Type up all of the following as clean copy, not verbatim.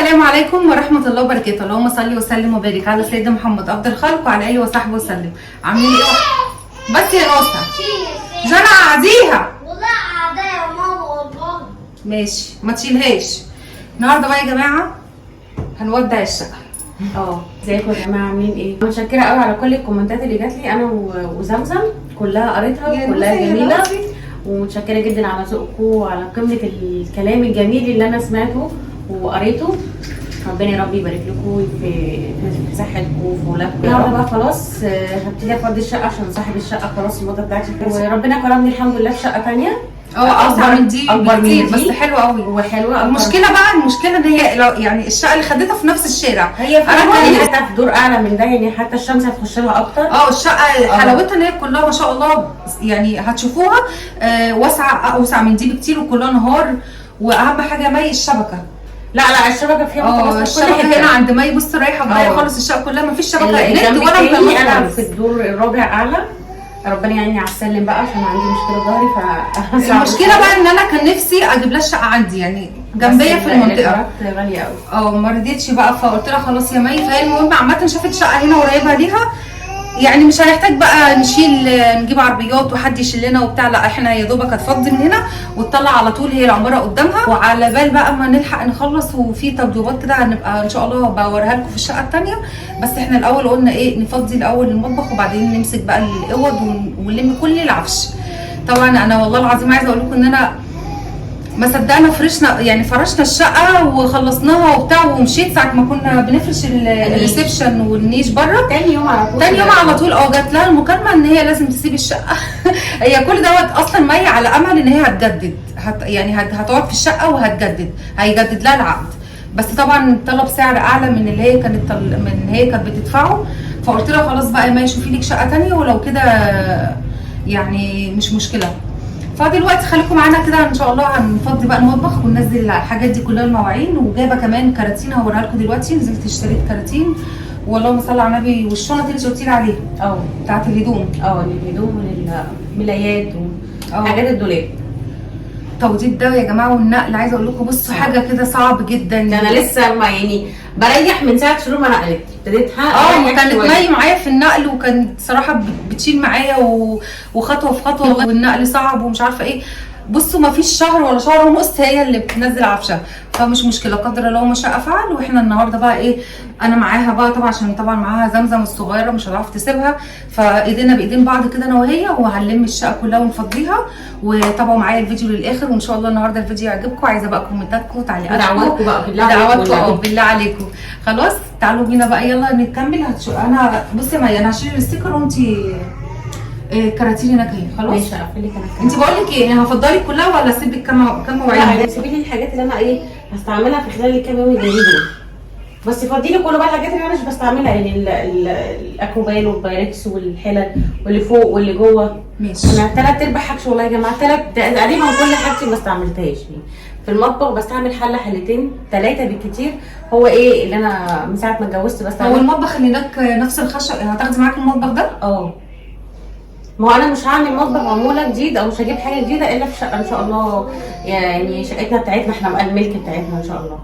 السلام عليكم ورحمة الله وبركاته. اللهم صل وسلم وبارك على سيدنا محمد أفضل الخلق وعلى آله وصحبه وسلم. عاملين إيه؟ بس يا نوسة جنى قعديها. والله قاعدة يا ماما والله. ماشي ما تشيلهاش. النهارده بقى يا جماعة هنودع الشقة. ازيكم يا جماعه عاملين ايه؟ متشكره قوي على كل الكومنتات اللي جات لي انا وزمزم، كلها قريتها وكلها جميله، ومتشكره جدا على ذوقكم وعلى قمه الكلام الجميل اللي انا سمعته وقريته. ربنا يا رب يبارك لكم في صحتكم وفي ولادكم. النهارده بقى خلاص هبتدي افضي الشقه عشان صاحب الشقه خلاص المده بتاعتي خلصت، وربنا كرمني الحمد لله في شقه ثانيه اكبر من دي اكبر من دي بس حلوه قوي وحلوه. المشكله ان هي يعني الشقه اللي خدتها في نفس الشارع، هي حتى في دور اعلى من ده، يعني حتى الشمس هتخش لها اكتر. الشقه حلاوتها ان هي كلها ما شاء الله، يعني هتشوفوها واسعه اوسع من دي بكتير وكلها نهار. واهم حاجه مي الشبكه. لا الشبكه فيها الشبكه هنا عند مي. بص رايحه جايه خالص الشقه كلها ما فيش شبكه نت ولا مكالمات. انا في الدور الرابع اعلى، ربنا يعيني على السلم بقى عشان عندي مشكله ظهري. المشكله بقى ان انا كان نفسي اجيب لها الشقه عندي يعني جنبيه في المنطقه غاليه قوي. ما رضيتش بقى، فقلت لها خلاص يا مي. فهي المهم عامه شافت شقه هنا قريبه ليها، يعني مش هنحتاج بقى نجيب عربيات وحد يشيل لنا وبتاع. لا احنا يا دوبك هتفضي من هنا وتطلع على طول، هي العماره قدامها. وعلى بال بقى ما نلحق نخلص وفي تبديبات كده هنبقى ان شاء الله بوريها لكم في الشقه الثانيه. بس احنا الاول قلنا ايه، نفضي الاول المطبخ وبعدين نمسك بقى الاوض ونلم كل العفش. طبعا انا والله العظيم عايزه اقول لكم ان انا ما صدقنا فرشنا الشقه وخلصناها وبتاع ومشيت. ساعه ما كنا بنفرش الريسبشن والنيش بره تاني يوم على طول جات لها المكالمه ان هي لازم تسيب الشقه. هي كل دوت اصلا مي على امل ان هي هتجدد، هتقعد في الشقه وهتجدد، هيجدد لها العقد. بس طبعا طلب سعر اعلى من اللي هي كانت بتدفعه. فقلت لها خلاص بقى يا مي شوفي لك شقه ثانيه ولو كده يعني مش مشكله. فدلوقتي خليكم معانا كده ان شاء الله. هنفضي بقى المطبخ وننزل الحاجات دي كلها، المواعين، وجايبه كمان كراتين هوريها لكم دلوقتي. نزلت اشتريت كراتين واللهم صل على النبي. والشنط اللي قلتي لي عليها بتاعت الهدوم، الهدوم والملايات وحاجات الدولاب. التوضيب ده يا جماعه والنقل، عايزه اقول لكم بصوا حاجه كده صعب جدا. ده انا لسه يعني بريح من ساعه شروق ما نقلت ابتديتها. كانت مي معايا في النقل وكانت صراحه بتشيل معايا وخطوه في خطوه والنقل صعب ومش عارفه ايه. بصوا ما فيش شهر ولا شهر ونص هي اللي بتنزل عفشه، فمش مشكله قدر الله ما شاء فعل. واحنا النهارده بقى ايه، انا معاها بقى طبعا عشان طبعا معاها زمزم الصغيره مش هتعرف تسيبها، فايدينا بايدين بعض كده انا وهي، وهنلم الشقه كلها ونفضيها. وتابعوا معايا الفيديو للاخر وان شاء الله النهارده الفيديو يعجبكم. عايزه بقى كومنتاتكم وتعليقاتكم دعواتكم بقى بالله عليكم. خلاص تعالوا بينا بقى يلا نكمل. انا بصي يا مي انا هشيل الستيكر وانتي كراتين هناك اهي. خلاص ماشي هقفل لك انا. انت بقول لك ايه، انا هفضلك كلها ولا اسيب لك كام مواعين؟ لا سيبي لي الحاجات اللي انا هستعملها في خلال الكام يوم الجايين دول. بس فضي لي كل بقى الحاجات اللي انا مش بستعملها، يعني الاكروبال والبايركس والحلل واللي فوق واللي جوه. ماشي. انا 3/4 حاجتي والله يا جماعه، تقريبا كل حاجتي ما استعملتهاش. في المطبخ بستعمل حله حلتين 3 بالكتير. هو اللي انا من ساعه ما اتجوزت بستعمل. هو المطبخ اللي هناك نفس الخشب، هتاخدي معاكي المطبخ ده؟ ما هو انا مش هعمل مطبخ عموله جديد او مش هجيب حاجه جديده الا في شقه ان شاء الله، يعني شقتنا بتاعتنا احنا بقى الملك بتاعتنا ان شاء الله.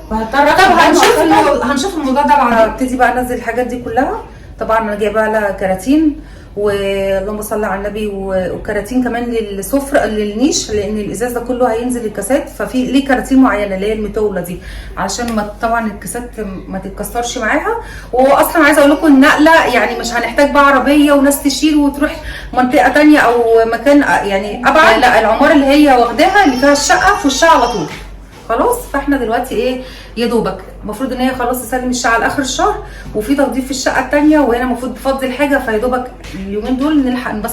طب هنشوف الموضوع ده بعد. ابتدي بقى انزل الحاجات دي كلها. طبعا انا جايبه لها كراتين واللهم صل على النبي، وكراتين كمان للسفره للنيش، لان الازاز ده كله هينزل الكاسات. ففي ليه كراتين معينه اللي هي المطوله دي عشان ما طبعا الكاسات ما تتكسرش معاها. واصلا عايزه اقول لكم النقله يعني مش هنحتاج بقى عربيه وناس تشيل وتروح منطقه ثانيه او مكان يعني ابعد. لا العماره اللي هي واخداها اللي فيها الشقه في وشها على طول. خلاص فاحنا دلوقتي يا دوبك المفروض ان هي خلاص تسلم الشقه على اخر الشهر، وفي تنظيف في الشقه الثانيه، وهنا المفروض تفضي الحاجه. فيا دوبك اليومين دول نلحق بس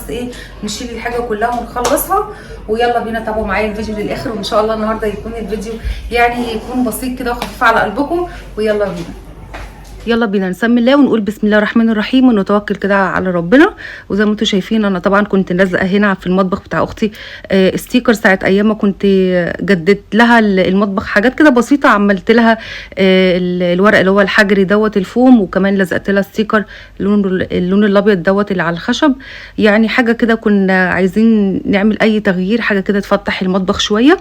نشيل الحاجه كلها ونخلصها. ويلا بينا تابعوا معايا الفيديو للاخر، وان شاء الله النهارده يكون الفيديو يعني يكون بسيط كده وخفيف على قلبكم. ويلا بينا. يلا بينا نسمي الله ونقول بسم الله الرحمن الرحيم ونتوكل كده على ربنا. وزي ما انتم شايفين انا طبعا كنت لازقه هنا في المطبخ بتاع اختي ستيكر ساعه ايام ما كنت جددت لها المطبخ، حاجات كده بسيطه، عملت لها الورق اللي هو الحجري دوت الفوم، وكمان لزقت لها ستيكر اللون الابيض دوت اللي على الخشب. يعني حاجه كده كنا عايزين نعمل اي تغيير، حاجه كده تفتح المطبخ شويه.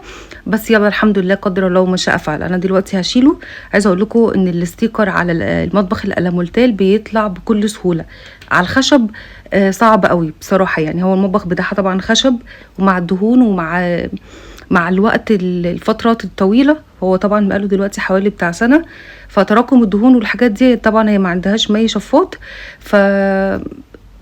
بس يلا الحمد لله قدر الله ما شاء فعل. انا دلوقتي هشيله. عايزه اقول لكم ان الستيكر على المطبخ الالمولتال بيطلع بكل سهوله، على الخشب صعب قوي بصراحه. يعني هو المطبخ بتاعها طبعا خشب، ومع الدهون ومع الوقت الفترات الطويله، هو طبعا بقاله دلوقتي حوالي بتاع سنه، فتراكم الدهون والحاجات دي طبعا هي ما عندهاش مي شفاط، ف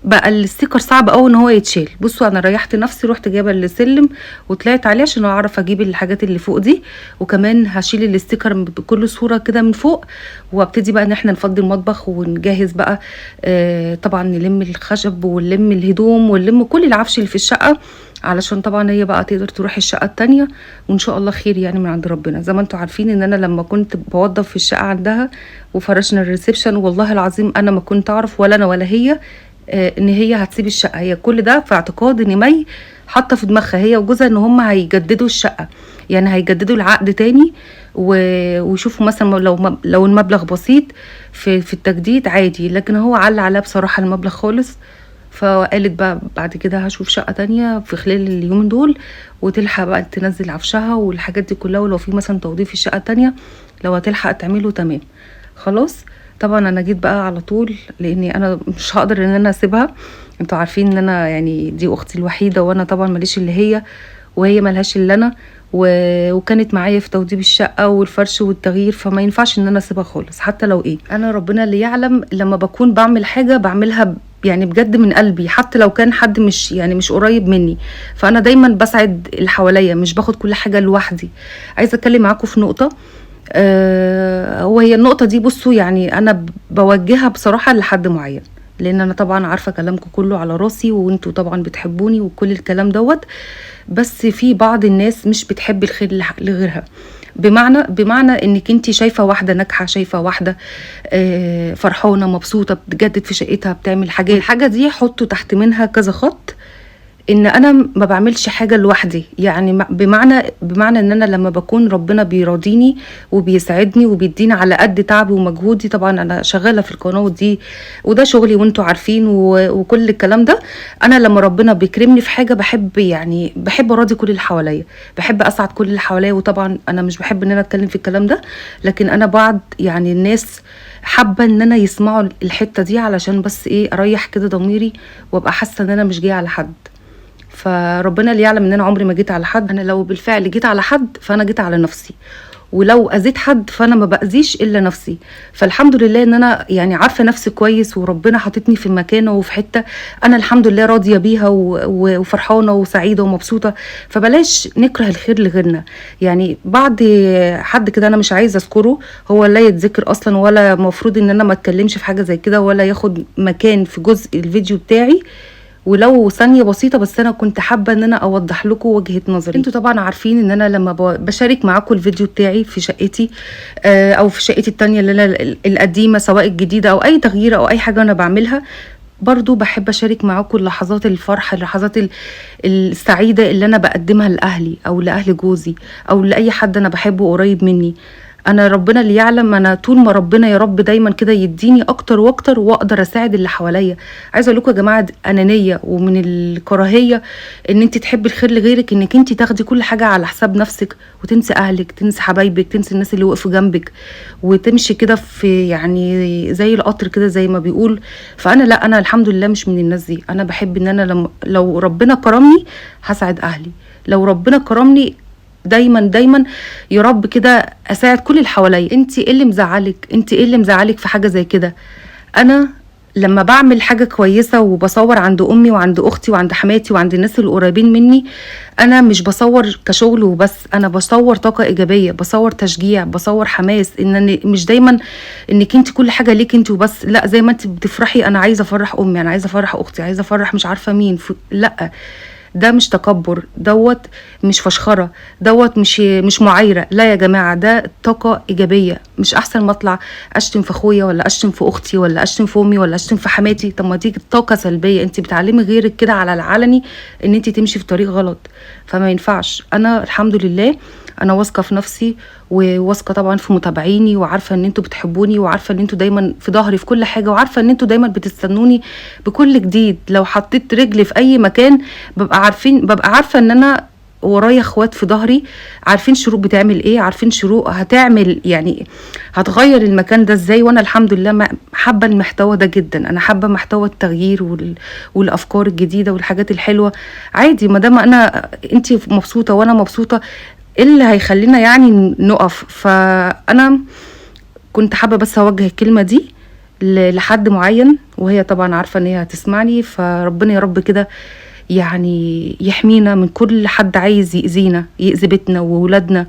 بقى الستيكر صعب قوي ان هو يتشال. بصوا انا ريحت نفسي، رحت جايبه السلم وطلعت عليه عشان اعرف اجيب الحاجات اللي فوق دي، وكمان هشيل الستيكر بكل صوره كده من فوق، وابتدي بقى ان احنا نفضي المطبخ ونجهز بقى. طبعا نلم الخشب ونلم الهدوم ونلم كل العفش اللي في الشقه، علشان طبعا هي بقى تقدر تروح الشقه التانية، وان شاء الله خير يعني من عند ربنا. زي ما انتم عارفين ان انا لما كنت بوضب في الشقه عندها وفرشنا الريسبشن، والله العظيم انا ما كنت اعرف ولا انا ولا هي ان هي هتسيب الشقه. هي كل ده في اعتقاد ان مي حاطه في دماغها هي وجوزها ان هم هيجددوا الشقه، يعني هيجددوا العقد تاني ويشوفوا مثلا لو المبلغ بسيط في التجديد عادي، لكن هو على عليها بصراحه المبلغ خالص. فقالت بقى بعد كده هشوف شقه تانية في خلال اليومين دول، وتلحق بقى تنزل عفشها والحاجات دي كلها، ولو في مثلا توضيب في الشقه التانية لو هتلحق تعمله تمام خلاص. طبعا انا جيت بقى على طول لاني انا مش هقدر ان انا اسيبها. انتوا عارفين ان انا يعني دي اختي الوحيده، وانا طبعا ماليش اللي هي وهي ملهاش الا انا، وكانت معايا في توضيب الشقه والفرش والتغيير، فما ينفعش ان انا اسيبها خالص حتى لو ايه. انا ربنا اللي يعلم لما بكون بعمل حاجه بعملها يعني بجد من قلبي، حتى لو كان حد مش قريب مني، فانا دايما بسعد اللي حواليا، مش باخد كل حاجه لوحدي. عايزه اتكلم معاكم في نقطه، وهي النقطة دي بصوا يعني أنا بوجهها بصراحة لحد معين، لأن أنا طبعا عارفة كلامكم كله على راسي، وانتوا طبعا بتحبوني وكل الكلام دوت، بس في بعض الناس مش بتحب الخير لغيرها. بمعنى انك انت شايفة واحدة ناجحة، شايفة واحدة فرحانة مبسوطة بتجدد في شقتها بتعمل حاجات، الحاجة دي حطوا تحت منها كذا خط، ان انا ما بعملش حاجه لوحدي. يعني بمعنى ان انا لما بكون ربنا بيراضيني وبيسعدني وبيديني على قد تعبي ومجهودي، طبعا انا شغاله في القناه دي وده شغلي وانتوا عارفين وكل الكلام ده. انا لما ربنا بيكرمني في حاجه بحب اراضي كل اللي حواليا، بحب اسعد كل اللي حواليا. وطبعا انا مش بحب ان انا اتكلم في الكلام ده، لكن انا بعد يعني الناس حابه ان انا يسمعوا الحته دي، علشان بس ايه اريح كده ضميري وابقى حاسه ان انا مش جايه على حد. فربنا اللي يعلم ان انا عمري ما جيت على حد. انا لو بالفعل جيت على حد فانا جيت على نفسي، ولو اذيت حد فانا ما باذيش الا نفسي. فالحمد لله ان انا يعني عارفه نفسي كويس، وربنا حاططني في مكانه وفي حته انا الحمد لله راضيه بيها وفرحانه وسعيده ومبسوطه. فبلاش نكره الخير لغيرنا. يعني بعد حد كده انا مش عايزه اذكره، هو لا يتذكر اصلا، ولا مفروض ان انا ما اتكلمش في حاجه زي كده، ولا ياخد مكان في جزء الفيديو بتاعي ولو ثانيه بسيطه. بس انا كنت حابه ان انا اوضح لكم وجهه نظري. انتوا طبعا عارفين ان انا لما بشارك معاكم الفيديو بتاعي في شقتي او في شقتي التانية اللي انا القديمه، سواء الجديده او اي تغيير او اي حاجه انا بعملها، برضو بحب اشارك معاكم لحظات الفرح، اللحظات السعيده اللي انا بقدمها لاهلي او لاهل جوزي او لاي حد انا بحبه قريب مني. انا ربنا اللي يعلم، انا طول ما ربنا يا رب دايما كده يديني اكتر واكتر واقدر اساعد اللي حواليا. عايزه اقول لكم يا جماعه، انانيه ومن الكراهيه ان انت تحبي الخير لغيرك، انك انت تاخدي كل حاجه على حساب نفسك وتنسي اهلك، تنسي حبايبك، تنسي الناس اللي وقفوا جنبك، وتمشي كده في يعني زي القطر كده زي ما بيقول. فانا لا، انا الحمد لله مش من الناس دي. انا بحب ان انا لو ربنا كرمني هساعد اهلي، لو ربنا كرمني دايما يا رب كده اساعد كل اللي حواليا. انت ايه اللي مزعلك في حاجه زي كده؟ انا لما بعمل حاجه كويسه وبصور عند امي وعند اختي وعند حماتي وعند الناس القريبين مني، انا مش بصور كشغل وبس، انا بصور طاقه ايجابيه، بصور تشجيع، بصور حماس. ان مش دايما انك انت كل حاجه ليك انت وبس، لا، زي ما انت بتفرحي انا عايزه افرح امي، انا عايزه افرح اختي، عايزه افرح مش عارفه مين لا، ده مش تكبر، دوت مش فشخره، دوت مش معايره، لا يا جماعه، ده طاقه ايجابيه. مش احسن ما اطلع اشتم في اخويا ولا اشتم في اختي ولا اشتم في امي ولا اشتم في حماتي؟ طب ما دي طاقه سلبيه، انت بتعلمي غيرك كده على العلني ان انت تمشي في طريق غلط، فما ينفعش. انا الحمد لله انا واثقه في نفسي، وواثقه طبعا في متابعيني، وعارفه ان انتوا بتحبوني، وعارفه ان انتوا دايما في ظهري في كل حاجه، وعارفه ان انتوا دايما بتستنوني بكل جديد. لو حطيت رجلي في اي مكان ببقى عارفه ان انا ورايا اخوات في ظهري، عارفين شروق بتعمل ايه، عارفين شروق هتعمل يعني هتغير المكان ده ازاي. وانا الحمد لله حابه المحتوى ده جدا، انا حابه محتوى التغيير والافكار الجديده والحاجات الحلوه. عادي ما دام انت مبسوطه وانا مبسوطه، ايه اللي هيخلينا يعني نقف؟ فانا كنت حابه بس اوجه الكلمه دي لحد معين، وهي طبعا عارفه ان هي هتسمعني. فربنا يا رب كده يعني يحمينا من كل حد عايز يأذينا، يأذي بيتنا وولادنا،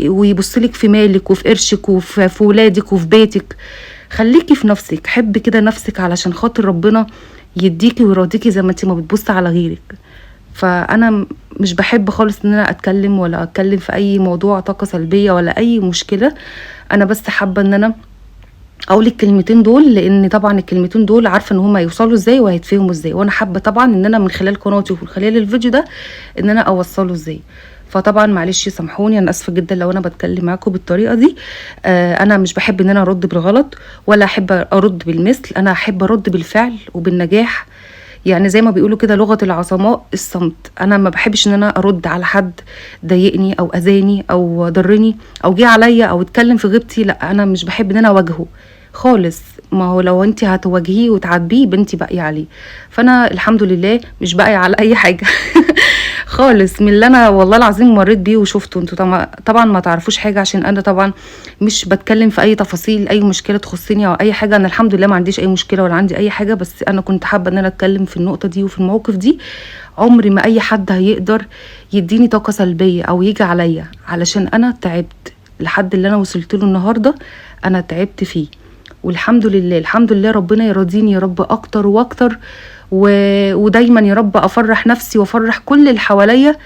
ويبصلك في مالك وفي قرشك وفي ولادك وفي بيتك. خليكي في نفسك، حب كده نفسك علشان خاطر ربنا يديكي ويراضيكي زي ما انت ما بتبص على غيرك. فانا مش بحب خالص ان انا اتكلم ولا اتكلم في اي موضوع طاقة سلبية ولا اي مشكلة. انا بس حابة ان انا اقول الكلمتين دول، لان طبعا الكلمتين دول عارفه ان هم هيوصلوا ازاي وهيتفهموا ازاي، وانا حابه طبعا ان انا من خلال قناتي ومن خلال الفيديو ده ان انا اوصله ازاي. فطبعا معلش سامحوني، انا اسفه جدا لو انا بتكلم معاكم بالطريقه دي. انا مش بحب ان انا ارد بالغلط ولا احب ارد بالمثل، انا احب ارد بالفعل وبالنجاح. يعني زي ما بيقولوا كده لغه العظماء الصمت. انا ما بحبش ان انا ارد على حد ضايقني او اذاني او ضرني او جه عليا او اتكلم في غيبتي، لا انا مش بحب ان انا اواجهه خالص. ما هو لو انت هتواجهيه وتعاتبيه بنتي باقيه عليه، فانا الحمد لله مش باقيه على اي حاجه خالص من اللي انا والله العظيم مريت بيه وشفته. انتوا طبعا ما تعرفوش حاجه، عشان انا طبعا مش بتكلم في اي تفاصيل اي مشكله تخصني او اي حاجه. انا الحمد لله ما عنديش اي مشكله ولا عندي اي حاجه، بس انا كنت حابه ان انا اتكلم في النقطه دي وفي المواقف دي. عمري ما اي حد هيقدر يديني طاقه سلبيه او يجي عليا، علشان انا تعبت لحد اللي انا وصلت له النهارده، انا تعبت فيه. والحمد لله الحمد لله ربنا يرضيني يا رب اكتر واكتر، ودايما يا رب افرح نفسي وافرح كل اللي حواليا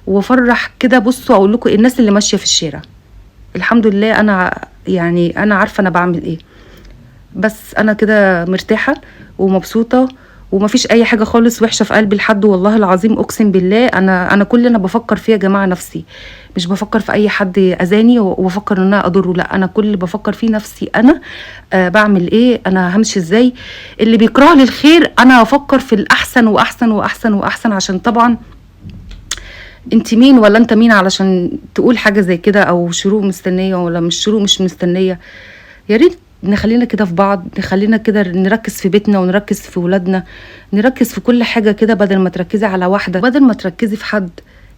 وافرح كده. بصوا اقول لكم الناس اللي ماشيه في الشارع الحمد لله انا يعني انا عارفه انا بعمل ايه، بس انا كده مرتاحه ومبسوطه ومفيش اي حاجه خالص وحشه في قلبي لحد. والله العظيم اقسم بالله انا كل اللي انا بفكر فيه يا جماعه نفسي، مش بفكر في اي حد اذاني وبفكر ان انا اضره، لا انا كل اللي بفكر فيه نفسي انا. بعمل ايه، انا همشي ازاي. اللي بيكره لي الخير انا افكر في الاحسن واحسن واحسن واحسن، عشان طبعا انت مين ولا انت مين علشان تقول حاجه زي كده، او شروق مستنيه ولا مش شروق مش مستنيه. يا ريت نخلينا كده في بعض، نخلينا كده نركز في بيتنا ونركز في ولادنا، نركز في كل حاجه كده، بدل ما تركزي على واحده، بدل ما تركزي في حد.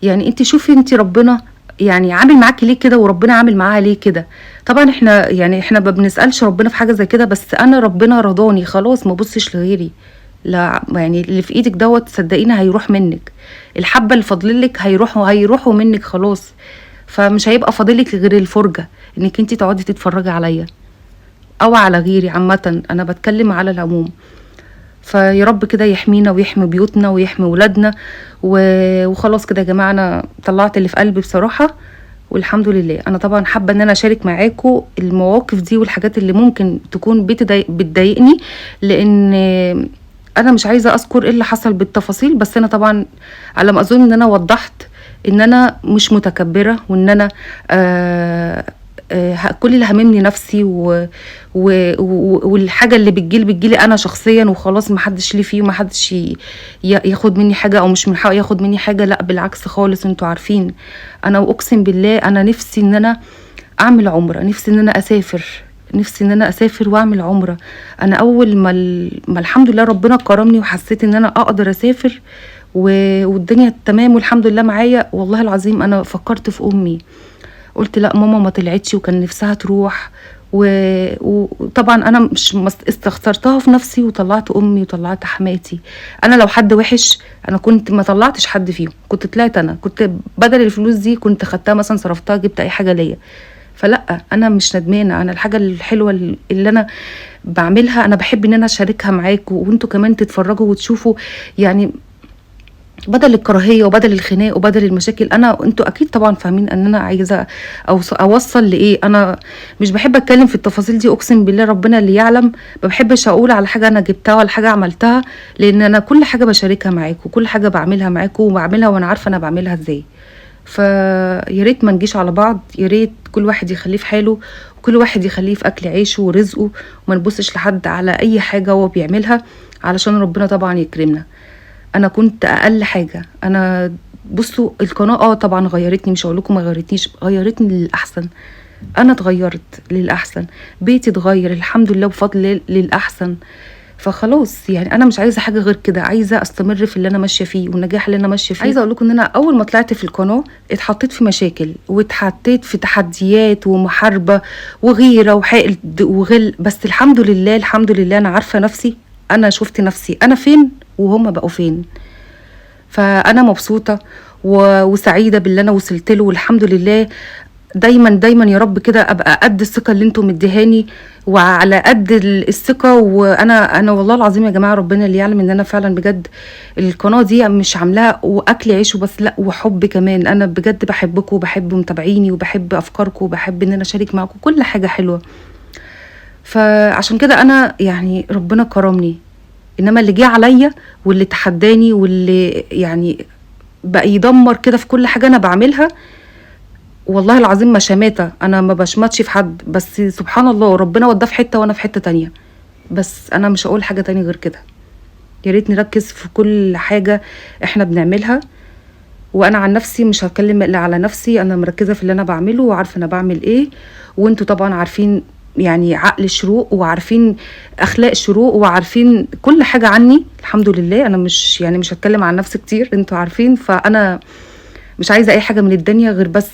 يعني انت شوفي انت ربنا يعني عامل معاكي ليه كده، وربنا عامل معاها ليه كده. طبعا احنا ما بنسالش ربنا في حاجه زي كده، بس انا ربنا رضاني خلاص، ما بصش لغيري. لا يعني اللي في ايدك دوت صدقيني هيروح منك، الحبه اللي فاضللك هيروحوا منك خلاص. فمش هيبقى فاضلك غير الفرجه، انك انت تقعدي تتفرجي عليا او على غيري. عامه انا بتكلم على العموم. فيا رب كده يحمينا ويحمي بيوتنا ويحمي ولادنا وخلاص كده يا جماعه. انا طلعت اللي في قلبي بصراحه والحمد لله. انا طبعا حابه ان انا اشارك معاكم المواقف دي والحاجات اللي ممكن تكون بتضايقني، لان انا مش عايزه اذكر ايه اللي حصل بالتفاصيل، بس انا طبعا على ما اظن ان انا وضحت ان انا مش متكبره، وان انا كل اللي هممني نفسي والحاجه اللي بتجيلي انا شخصيا وخلاص، ما حدش ليه فيه وما حدش ياخد مني حاجه او مش من حقه ياخد مني حاجه، لا بالعكس خالص. انتوا عارفين انا واقسم بالله انا نفسي ان انا اعمل عمره، نفسي ان انا اسافر واعمل عمره. انا اول ما الحمد لله ربنا كرمني وحسيت ان انا اقدر اسافر والدنيا تمام والحمد لله معايا، والله العظيم انا فكرت في امي، قلت لا ماما ما طلعتش وكان نفسها تروح، وطبعا انا مش استخسرتها في نفسي وطلعت امي وطلعت حماتي. انا لو حد وحش انا كنت ما طلعتش حد فيهم، كنت طلعت انا، كنت بدل الفلوس دي كنت خدتها مثلا صرفتها جبت اي حاجه ليا. فلا انا مش ندمانه، انا الحاجه الحلوه اللي انا بعملها انا بحب ان انا اشاركها معاكم وانتوا كمان تتفرجوا وتشوفوا. يعني بدل الكراهيه وبدل الخناق وبدل المشاكل. انتوا اكيد طبعا فاهمين ان انا عايزه اوصل لايه. انا مش بحب اتكلم في التفاصيل دي، اقسم بالله ربنا اللي يعلم. ما بحبش اقول على حاجه انا جبتها ولا حاجه عملتها، لان انا كل حاجه بشاركها معاكم وكل حاجه بعملها معاكم وبعملها وانا عارفه انا بعملها ازاي. فيا ريت ما نجيش على بعض، يا ريت كل واحد يخليه في حاله وكل واحد يخليه في اكل عيشه ورزقه، وما نبصش لحد على اي حاجه هو بيعملها علشان ربنا طبعا يكرمنا. انا كنت اقل حاجه. انا بصوا القناه طبعا غيرتني، مش هقول لكم ما غيرتنيش، غيرتني للاحسن. انا اتغيرت للاحسن، بيتي اتغير الحمد لله بفضل الله للاحسن. فخلاص يعني انا مش عايزه حاجه غير كده، عايزه استمر في اللي انا ماشيه فيه والنجاح اللي انا ماشيه فيه. عايزه اقول لكم ان انا اول ما طلعت في القناه اتحطيت في مشاكل واتحطيت في تحديات ومحاربه وغيره وحقد وغل، بس الحمد لله الحمد لله انا عارفه نفسي. انا شفت نفسي انا فين وهم بقوا فين، فانا مبسوطه وسعيده باللي انا وصلت له والحمد لله. دايما دايما يا رب كده ابقى قد الثقه اللي انتم مديهاني وعلى قد الثقه. وانا والله العظيم يا جماعه ربنا اللي يعلم ان انا فعلا بجد القناه دي مش عاملاها واكل عيش وبس، لا وحب كمان. انا بجد بحبكم وبحب متابعيني وبحب افكاركم وبحب ان انا اشارك معاكم كل حاجه حلوه. فعشان كده انا يعني ربنا كرمني، انما اللي جه عليا واللي تحداني واللي يعني بقى يدمر كده في كل حاجه انا بعملها، والله العظيم ما شماتة. انا ما بشمتش في حد، بس سبحان الله ربنا وداه في حته وانا في حته تانية. بس انا مش هقول حاجه تانية غير كده. يا ريت نركز في كل حاجه احنا بنعملها. وانا عن نفسي مش هتكلم الا على نفسي، انا مركزه في اللي انا بعمله وعارفه انا بعمل ايه. وانتوا طبعا عارفين يعني عقل الشروق وعارفين اخلاق الشروق وعارفين كل حاجه عني الحمد لله. انا مش هتكلم عن نفسي كتير، انتوا عارفين. فانا مش عايزه اي حاجه من الدنيا غير بس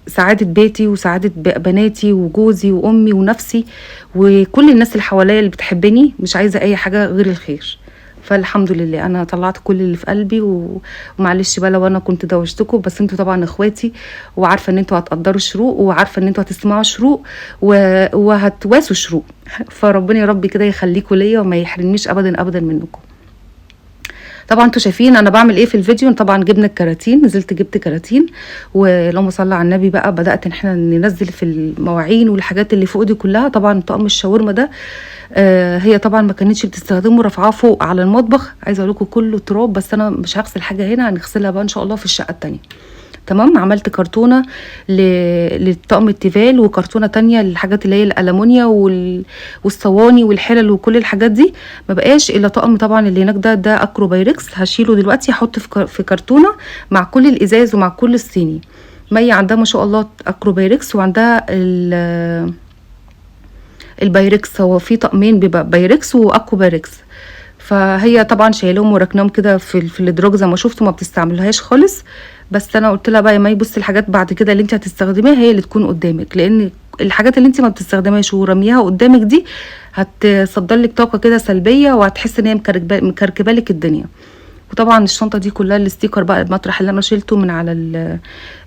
سعاده بيتي وسعاده بناتي وجوزي وامي ونفسي وكل الناس اللي حواليا اللي بتحبني. مش عايزه اي حاجه غير الخير. فالحمد لله انا طلعت كل اللي في قلبي ومعلش بقى لو انا كنت دوشتكم، بس انتوا طبعا اخواتي وعارفه ان انتوا هتقدروا الشروق وعارفه ان انتوا هتسمعوا الشروق وهتواسوا الشروق. فربنا يا رب كده يخليكم ليا وما يحرمنيش ابدا ابدا منكم. طبعا انتوا شايفين انا بعمل ايه في الفيديو. طبعا جبنا الكراتين، نزلت جبت كراتين ولما صلى على النبي بقى بدات ان احنا ننزل في المواعين والحاجات اللي فوق دي كلها. طبعا طقم الشاورما ده هي طبعا ما كانتش بتستخدمه، رافعاه فوق على المطبخ. عايزه اقول لكم كله تراب، بس انا مش هغسل حاجه هنا، هنغسلها بقى ان شاء الله في الشقه التانية. تمام. عملت كرتونه للطقم التيفال وكرتونه تانية للحاجات اللي هي الالمونيا والصواني والحلل وكل الحاجات دي. ما بقاش الا طقم طبعا اللي هناك ده اكرو بايركس، هشيله دلوقتي احط في كرتونه مع كل الازاز ومع كل الصيني. مي عندها ما شاء الله اكرو بايركس وعندها البايركس. هو في طقمين بيبقى بايركس واكو بايركس، فهي طبعا شايلهم وراكناهم كده في الادراج زي ما شفتوا، ما بتستعملهاش خالص. بس انا قلت لها بقى يا مي بصي الحاجات بعد كده اللي انت هتستخدميها هي اللي تكون قدامك، لان الحاجات اللي انت ما بتستخدمهاش ورميها قدامك دي هتصدر لك طاقه كده سلبيه وهتحس ان هي مكركبه لك الدنيا. وطبعا الشنطه دي كلها الاستيكر بقى، المطرح اللي انا شيلته من على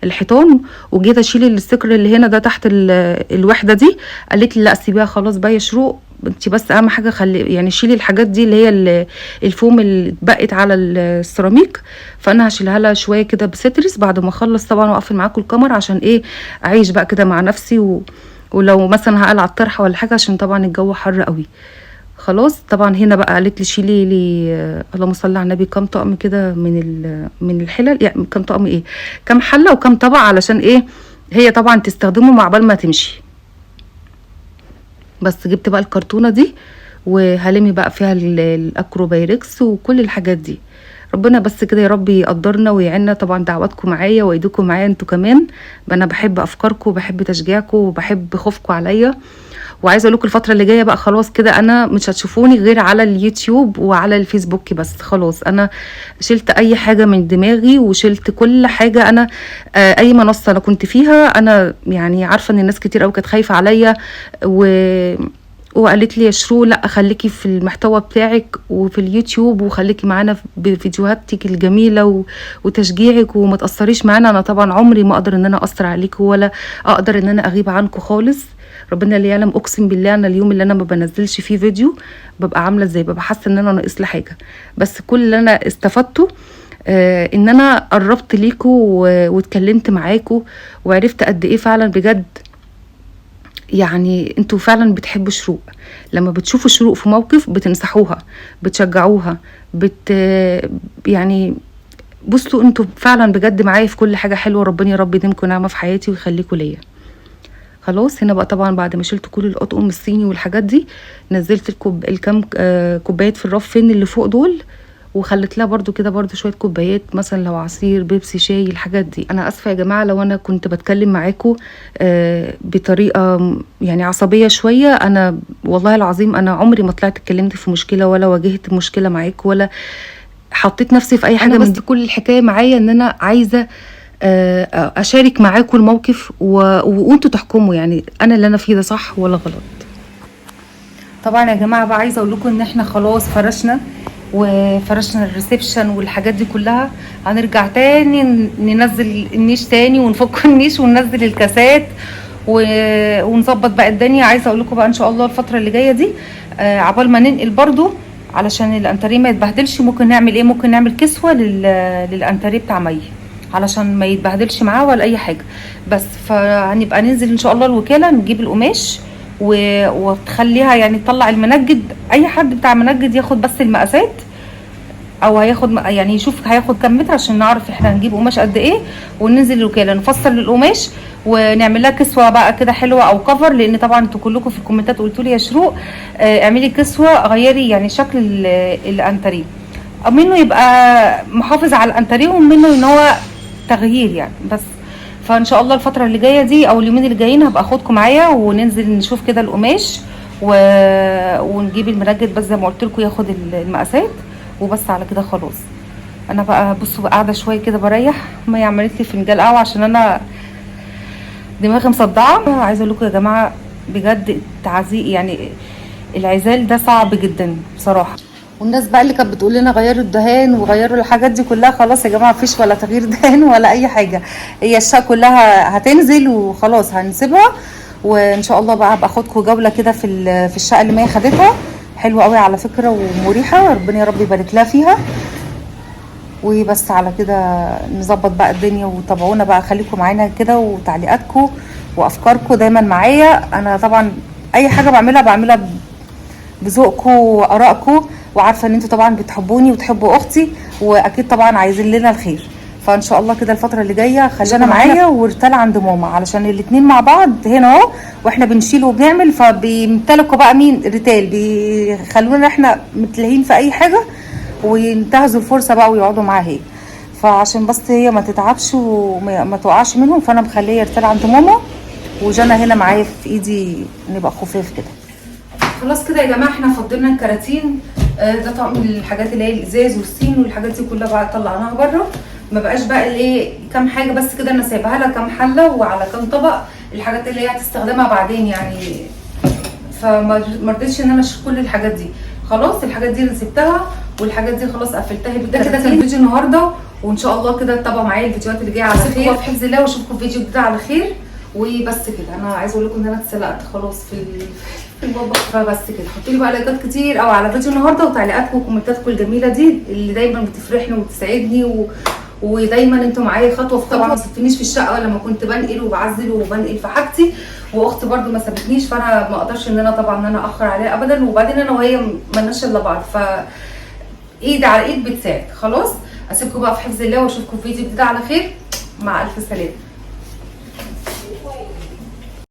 الحيطان وجيت اشيل الاستيكر اللي هنا ده تحت الوحده دي. قالت لي لا سيبيها خلاص بقى يا شروق، انت بس اهم حاجه يعني شيلي الحاجات دي اللي هي الفوم اللي اتبقت على السيراميك. فانا هشيلها لها شويه كده بسترس بعد ما اخلص طبعا واقفل معاكم الكاميرا عشان ايه اعيش بقى كده مع نفسي ولو مثلا هقلع الطرحه ولا حاجه عشان طبعا الجو حر قوي. خلاص طبعا هنا بقى قالت لي شيلي لي اللهم صل على النبي كام طقم كده من الحلل، يعني كام طقم ايه كام حله وكام طبق علشان ايه هي طبعا تستخدمه مع بال ما تمشي. بس جبت بقى الكرتونه دي وهلمي بقى فيها الاكرو بايركس وكل الحاجات دي. ربنا بس كده يا رب يقدرنا ويعيننا. طبعا دعواتكم معايا وايديكم معايا انتوا كمان. انا بحب افكاركم وبحب تشجيعكم وبحب خوفكم عليا. وعايزه اقول لكم الفتره اللي جايه بقى خلاص كده انا مش هتشوفوني غير على اليوتيوب وعلى الفيسبوك بس. خلاص انا شلت اي حاجه من دماغي وشلت كل حاجه. انا اي منصه انا كنت فيها انا يعني عارفه ان الناس كتير قوي كانت خايفه عليا وقالت لي يا شرو لا خليكي في المحتوى بتاعك وفي اليوتيوب وخليكي معانا بفيديوهاتك الجميله وتشجيعك وما تاثريش معانا. انا طبعا عمري ما اقدر ان انا اثر عليكم ولا اقدر ان انا اغيب عنكم خالص. ربنا اللي يعلم. اقسم بالله انا اليوم اللي انا ما بنزلش فيه فيديو ببقى عامله ازاي، ببقى حاسه ان انا ناقص لي حاجه. بس كل اللي انا استفدته ان انا قربت ليكوا واتكلمت معاكوا وعرفت قد ايه فعلا بجد يعني انتوا فعلا بتحبوا شروق. لما بتشوفوا شروق في موقف بتنصحوها، بتشجعوها، يعني بصوا انتوا فعلا بجد معايا في كل حاجه حلوه. ربنا يا رب يديمكم نعمه في حياتي ويخليكم ليا. خلاص هنا بقى طبعا بعد ما شلت كل الاطقم الصيني والحاجات دي، نزلت الكام كوبايات في الرفين اللي فوق دول، وخلت لها برضو كده برضو شويه كوبايات مثلا لو عصير بيبسي شاي الحاجات دي. انا اسفه يا جماعه لو انا كنت بتكلم معاكم بطريقه يعني عصبيه شويه. انا والله العظيم انا عمري ما طلعت اتكلمت في مشكله ولا واجهت مشكله معاكم ولا حطيت نفسي في اي حاجه من دي. كل الحكايه معايا ان انا عايزه اشارك معاكم الموقف وانتوا تحكموا يعني انا اللي انا فيه ده صح ولا غلط. طبعا يا جماعه بقى عايزه اقول لكم ان احنا خلاص فرشنا الريسبشن والحاجات دي كلها. هنرجع تاني ننزل النيش تاني ونفك النيش وننزل الكاسات ونظبط بقى الدنيا. عايزه اقول لكم بقى ان شاء الله الفتره اللي جايه دي عبال ما ننقل برضو علشان الانتريه ما يتبهدلش، ممكن نعمل ايه، ممكن نعمل كسوه للانتريه بتاع مي علشان ما يتبهدلش معاه ولا اي حاجه. بس فهنبقى ننزل ان شاء الله الوكاله نجيب القماش وتخليها يعني تطلع المنجد. اي حد بتاع منجد ياخد بس المقاسات او هياخد يعني يشوف هياخد كام متر عشان نعرف احنا هنجيب قماش قد ايه، وننزل الوكاله نفصل القماش ونعمل لها كسوه بقى كده حلوه او كفر. لان طبعا انتوا كلكم في الكومنتات قلتوا لي يا شروق اعملي كسوه غيري يعني شكل الانتريه منه يبقى محافظ على الانتريه ومنه ان هو تغيير يعني. بس فان شاء الله الفتره اللي جايه دي او اليومين اللي جايين هبقى اخدكم معايا وننزل نشوف كده القماش ونجيب المنجد بس زي ما قلت لكم ياخد المقاسات وبس. على كده خلاص انا بقى بصوا بقى قاعده شويه كده بريح. ما عملت لي فنجان قهوه عشان انا دماغي مصدعه. عايزه اقول لكم يا جماعه بجد التعذيب يعني العزال ده صعب جدا بصراحه. والناس بقى اللي كانت بتقول لنا غيروا الدهان وغيروا الحاجات دي كلها، خلاص يا جماعه مفيش ولا تغيير دهان ولا اي حاجه. هي الشقه كلها هتنزل وخلاص هنسيبها. وان شاء الله بقى هبقى اخدكم جوله كده في الشقه اللي مي خدتها، حلوه قوي على فكره ومريحه. ربنا يا رب يبارك لها فيها. وبس على كده نظبط بقى الدنيا وتابعونا بقى، خليكم معانا كده وتعليقاتكم وافكاركم دايما معايا. انا طبعا اي حاجه بعملها بذوقكم وارائكم، وعارفه ان انتوا طبعا بتحبوني وتحبوا اختي واكيد طبعا عايزين لنا الخير. فان شاء الله كده الفتره اللي جايه خلينا معايا ورتال عند ماما علشان الاثنين مع بعض هنا اهو واحنا بنشيل وبنعمل. فبيمتلكوا بقى مين رتال، بيخلونا احنا متلهين في اي حاجه وينتهزوا الفرصه بقى ويقعدوا معاها هي. فعشان بس هي ما تتعبش وما توقعش منهم فانا مخليه رتال عند ماما وجنى هنا معايا في ايدي نبقى خفاف كده. خلاص كده يا جماعه احنا فضلنا الكراتين. ده طقم الحاجات اللي هي الازاز والصين والحاجات دي كلها بقى طلعناها بره. ما بقاش بقى الايه كام حاجه بس كده انا سايبها لها كام حله وعلى كام طبق الحاجات اللي هي هتستخدمها بعدين يعني. فما رضيتش ان انا اشيل كل الحاجات دي. خلاص الحاجات دي انا سبتها والحاجات دي خلاص قفلتها. ده كده كان فيديو النهارده وان شاء الله كده تتابعوا معايا الفيديوهات اللي جايه على خير في حفظ الله واشوفكم في فيديو جديد على خير. وبس كده انا عايزه اقول لكم ان انا اتسلقت خلاص في المطبخ. فبس كده حطوا لي بقى لايكات كتير او على فيديو النهارده وتعليقاتكم وكومنتاتكم الجميله دي اللي دايما بتفرحني وبتسعدني ودايما انتوا معايا خطوه في خطوه. ما سبتونيش في الشقه لما كنت بنقل وبعزل وبنقل في حاجتي، واختي برده ما سابتنيش. فانا ما اقدرش ان انا طبعا ان انا اخر عليها ابدا. وبعدين انا وهي مالناش الا بعض ف ايد على ايد بتساعد. خلاص اسيبكم بقى في حفظ الله واشوفكم في فيديو جديد على خير. مع الف سلامه.